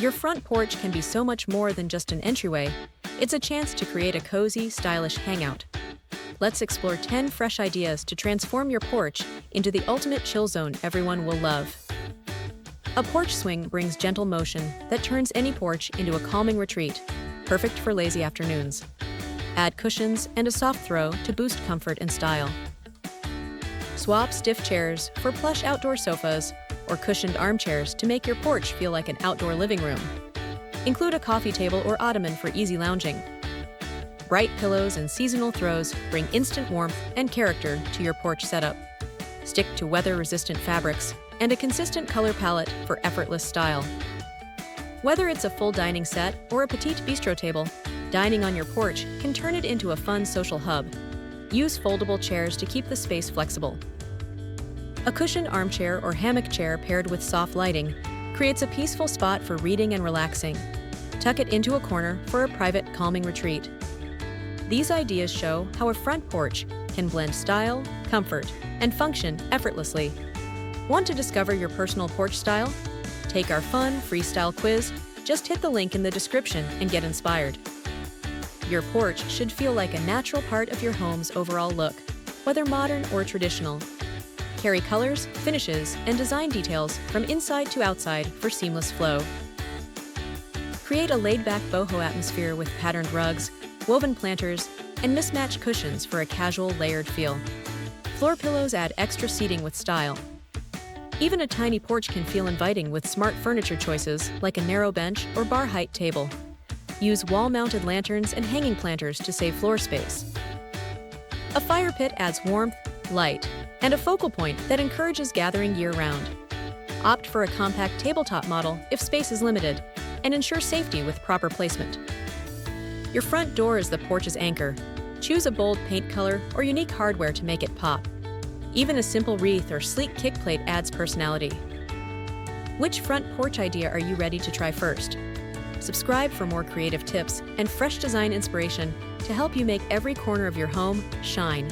Your front porch can be so much more than just an entryway. It's a chance to create a cozy, stylish hangout. Let's explore 10 fresh ideas to transform your porch into the ultimate chill zone everyone will love. A porch swing brings gentle motion that turns any porch into a calming retreat, perfect for lazy afternoons. Add cushions and a soft throw to boost comfort and style. Swap stiff chairs for plush outdoor sofas or cushioned armchairs to make your porch feel like an outdoor living room. Include a coffee table or ottoman for easy lounging. Bright pillows and seasonal throws bring instant warmth and character to your porch setup. Stick to weather-resistant fabrics and a consistent color palette for effortless style. Whether it's a full dining set or a petite bistro table, dining on your porch can turn it into a fun social hub. Use foldable chairs to keep the space flexible. A cushioned armchair or hammock chair paired with soft lighting creates a peaceful spot for reading and relaxing. Tuck it into a corner for a private, calming retreat. These ideas show how a front porch can blend style, comfort, and function effortlessly. Want to discover your personal porch style? Take our fun, freestyle quiz. Just hit the link in the description and get inspired. Your porch should feel like a natural part of your home's overall look, whether modern or traditional. Carry colors, finishes, and design details from inside to outside for seamless flow. Create a laid-back boho atmosphere with patterned rugs, woven planters, and mismatched cushions for a casual, layered feel. Floor pillows add extra seating with style. Even a tiny porch can feel inviting with smart furniture choices like a narrow bench or bar-height table. Use wall-mounted lanterns and hanging planters to save floor space. A fire pit adds warmth, light, and a focal point that encourages gathering year-round. Opt for a compact tabletop model if space is limited, and ensure safety with proper placement. Your front door is the porch's anchor. Choose a bold paint color or unique hardware to make it pop. Even a simple wreath or sleek kick plate adds personality. Which front porch idea are you ready to try first? Subscribe for more creative tips and fresh design inspiration to help you make every corner of your home shine.